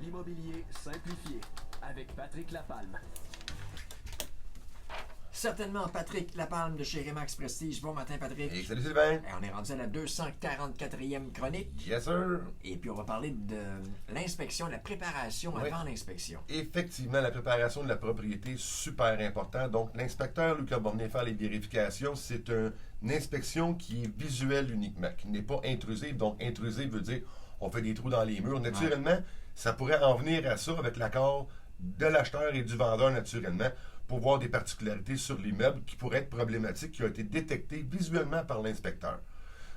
L'immobilier simplifié avec Patrick Lapalme. Certainement Patrick Lapalme de chez Remax Prestige. Bon matin, Patrick. Hey, salut Sylvain. On est rendu à la 244e chronique. Yes, sir. Et puis on va parler de l'inspection, la préparation avant l'inspection. Effectivement, la préparation de la propriété, super important. Donc, l'inspecteur, lui, quand va venir faire les vérifications, c'est une inspection qui est visuelle uniquement, qui n'est pas intrusive. Donc, intrusive veut dire on fait des trous dans les murs. Naturellement, ça pourrait en venir à ça avec l'accord de l'acheteur et du vendeur, naturellement, pour voir des particularités sur l'immeuble qui pourraient être problématiques, qui ont été détectées visuellement par l'inspecteur.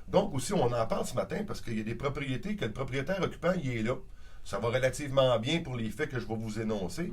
Donc aussi, on en parle ce matin parce qu'il y a des propriétés que le propriétaire occupant, il est là. Ça va relativement bien pour les faits que je vais vous énoncer.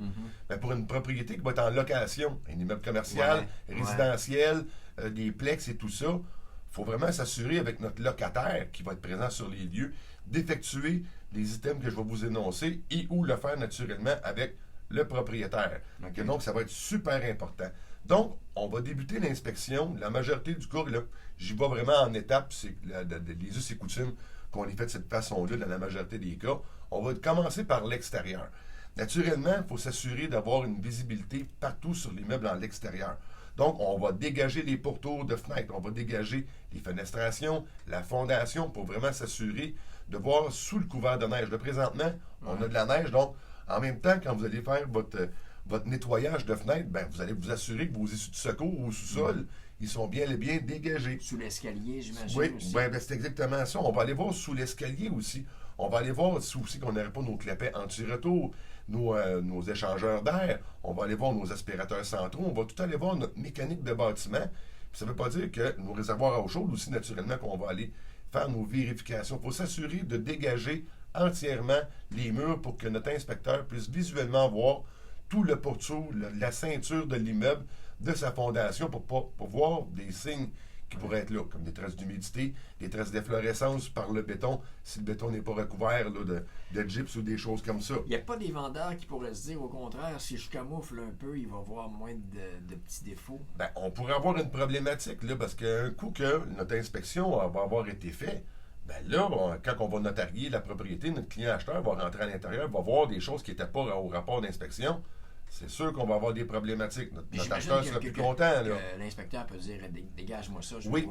Mais pour une propriété qui va être en location, un immeuble commercial, résidentiel, des plex et tout ça, il faut vraiment s'assurer avec notre locataire qui va être présent sur les lieux d'effectuer les items que je vais vous énoncer et ou le faire naturellement avec le propriétaire. Okay. Donc, ça va être super important. Donc, on va débuter l'inspection. La majorité du cas, là, j'y vais vraiment en étapes. C'est les us et coutumes qu'on les fait de cette façon-là dans la majorité des cas. On va commencer par l'extérieur. Naturellement, il faut s'assurer d'avoir une visibilité partout sur l'immeuble en l'extérieur. Donc, on va dégager les pourtours de fenêtres, on va dégager les fenestrations, la fondation pour vraiment s'assurer de voir sous le couvert de neige. Là, présentement, on a de la neige, donc en même temps, quand vous allez faire votre nettoyage de fenêtres, ben, vous allez vous assurer que vos issues de secours au sous-sol, ils sont bien dégagés. Sous l'escalier, j'imagine. Oui, aussi. Ben, c'est exactement ça. On va aller voir sous l'escalier aussi. On va aller voir aussi qu'on n'aurait pas nos clapets anti-retour, nos échangeurs d'air. On va aller voir nos aspirateurs centraux. On va tout aller voir notre mécanique de bâtiment. Puis ça ne veut pas dire que nos réservoirs à eau chaude aussi, naturellement, qu'on va aller faire nos vérifications. Il faut s'assurer de dégager entièrement les murs pour que notre inspecteur puisse visuellement voir tout le pourtour, la ceinture de l'immeuble, de sa fondation pour voir des signes qui pourraient être là, comme des traces d'humidité, des traces d'efflorescence par le béton, si le béton n'est pas recouvert là, de gyps ou des choses comme ça. Il n'y a pas des vendeurs qui pourraient se dire, au contraire, si je camoufle un peu, il va voir moins de petits défauts? Ben, on pourrait avoir une problématique, là, parce qu'un coup que notre inspection va avoir été faite, ben là, quand on va notarier la propriété, notre client acheteur va rentrer à l'intérieur, va voir des choses qui n'étaient pas au rapport d'inspection. C'est sûr qu'on va avoir des problématiques. Notre acheteur sera plus content. L'inspecteur peut dire dégage-moi ça. Oui,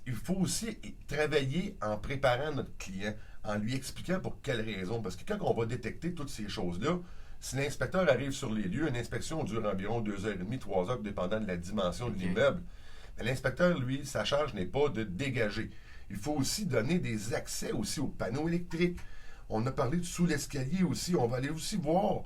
il faut aussi travailler en préparant notre client, en lui expliquant pour quelles raisons. Parce que quand on va détecter toutes ces choses-là, si l'inspecteur arrive sur les lieux, une inspection dure environ 2h30, 3h, dépendant de la dimension de l'immeuble. Mais l'inspecteur, lui, sa charge n'est pas de dégager. Il faut aussi donner des accès aussi aux panneaux électriques. On a parlé de sous l'escalier aussi. On va aller aussi voir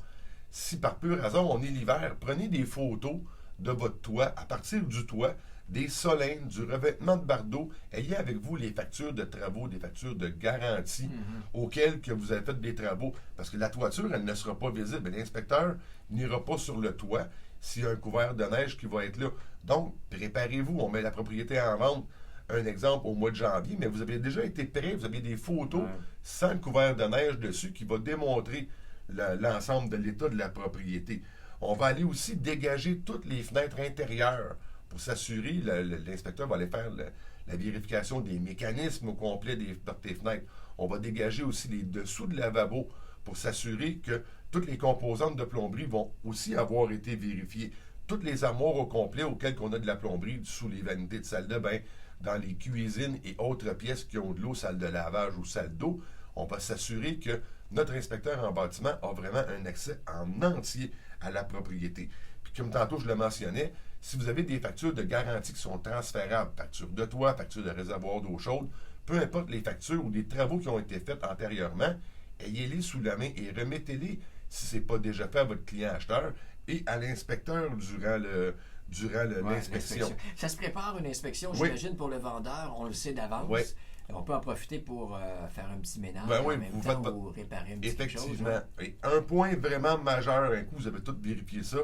si par pur hasard on est l'hiver. Prenez des photos de votre toit, à partir du toit, des solènes, du revêtement de bardeaux. Ayez avec vous les factures de travaux, des factures de garantie auxquelles que vous avez fait des travaux. Parce que la toiture, elle ne sera pas visible. L'inspecteur n'ira pas sur le toit s'il y a un couvert de neige qui va être là. Donc, préparez-vous. On met la propriété en vente. Un exemple au mois de janvier, mais vous avez déjà été prêt, vous avez des photos sans le couvert de neige dessus qui va démontrer l'ensemble de l'état de la propriété. On va aller aussi dégager toutes les fenêtres intérieures pour s'assurer, l'inspecteur va aller faire la vérification des mécanismes au complet des fenêtres. On va dégager aussi les dessous de lavabo pour s'assurer que toutes les composantes de plomberie vont aussi avoir été vérifiées. Toutes les armoires au complet auxquelles on a de la plomberie sous les vanités de salle de bain, dans les cuisines et autres pièces qui ont de l'eau, salle de lavage ou salle d'eau, on va s'assurer que notre inspecteur en bâtiment a vraiment un accès en entier à la propriété. Puis comme tantôt je le mentionnais, si vous avez des factures de garantie qui sont transférables, facture de toit, facture de réservoir d'eau chaude, peu importe les factures ou les travaux qui ont été faits antérieurement, ayez-les sous la main et remettez-les, si ce n'est pas déjà fait à votre client acheteur, et à l'inspecteur durant l'inspection. Ça se prépare une inspection, j'imagine, pour le vendeur, on le sait d'avance. Oui. On peut en profiter pour faire un petit ménage en même temps ou réparer une petite chose. Effectivement. Et un point vraiment majeur, un coup, vous avez tout vérifié ça,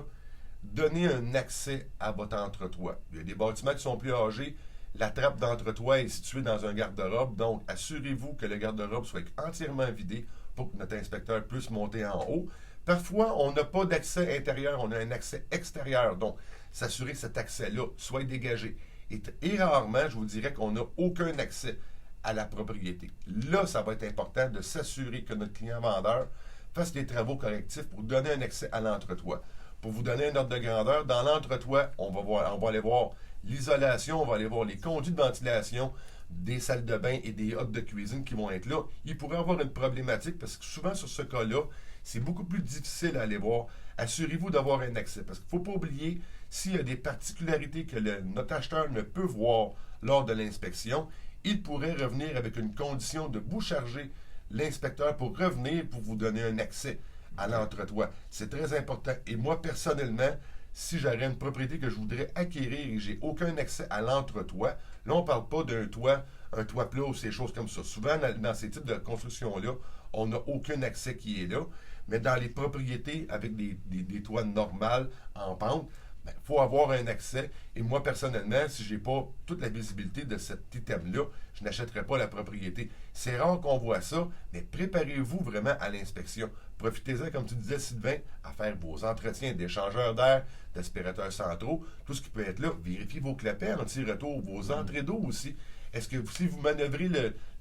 donnez un accès à votre entretoit. Il y a des bâtiments qui sont plus âgés, la trappe d'entretoit est située dans un garde-robe, donc assurez-vous que le garde-robe soit entièrement vidé pour que notre inspecteur puisse monter en haut. Parfois, on n'a pas d'accès intérieur, on a un accès extérieur, donc s'assurer que cet accès-là soit dégagé. Et rarement, je vous dirais qu'on n'a aucun accès à la propriété. Là, ça va être important de s'assurer que notre client vendeur fasse des travaux correctifs pour donner un accès à l'entretoit. Pour vous donner un ordre de grandeur, dans l'entretoit, on va aller voir l'isolation, on va aller voir les conduits de ventilation, des salles de bain et des hottes de cuisine qui vont être là. Il pourrait avoir une problématique parce que souvent sur ce cas-là, c'est beaucoup plus difficile à aller voir. Assurez-vous d'avoir un accès parce qu'il ne faut pas oublier s'il y a des particularités que notre acheteur ne peut voir lors de l'inspection, il pourrait revenir avec une condition de vous charger l'inspecteur pour revenir pour vous donner un accès à l'entretoit. C'est très important. Et moi, personnellement, si j'aurais une propriété que je voudrais acquérir et que j'ai aucun accès à l'entretoit, là, on ne parle pas d'un toit, un toit plat ou ces choses comme ça. Souvent, dans ces types de constructions-là, on n'a aucun accès qui est là. Mais dans les propriétés avec des toits normales en pente, il faut avoir un accès. Et moi, personnellement, si je n'ai pas toute la visibilité de cet item-là, je n'achèterai pas la propriété. C'est rare qu'on voit ça, mais préparez-vous vraiment à l'inspection. Profitez-en, comme tu disais, Sylvain, à faire vos entretiens d'échangeurs d'air, d'aspirateurs centraux, tout ce qui peut être là. Vérifiez vos clapets anti-retour, vos entrées d'eau aussi. Est-ce que si vous manœuvrez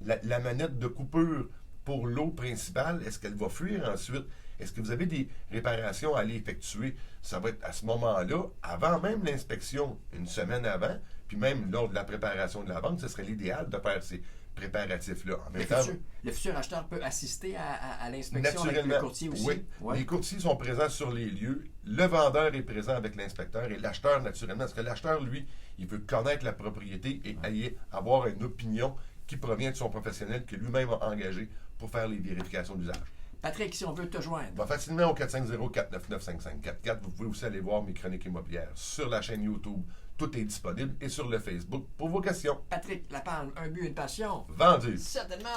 la manette de coupure pour l'eau principale, est-ce qu'elle va fuir ensuite? Est-ce que vous avez des réparations à aller effectuer? Ça va être à ce moment-là, avant même l'inspection, une semaine avant, puis même lors de la préparation de la vente, ce serait l'idéal de faire ces préparatifs-là. En même temps, Le futur acheteur peut assister à l'inspection avec naturellement, le courtier aussi? oui. Ouais. Les courtiers sont présents sur les lieux. Le vendeur est présent avec l'inspecteur et l'acheteur, naturellement. Parce que l'acheteur, lui, il veut connaître la propriété et avoir une opinion qui provient de son professionnel que lui-même a engagé pour faire les vérifications d'usage. Patrick, si on veut te joindre. Va facilement au 450-499-5544. Vous pouvez aussi aller voir mes chroniques immobilières sur la chaîne YouTube. Tout est disponible et sur le Facebook pour vos questions. Patrick Lapalme, un but, une passion. Vendu. Certainement.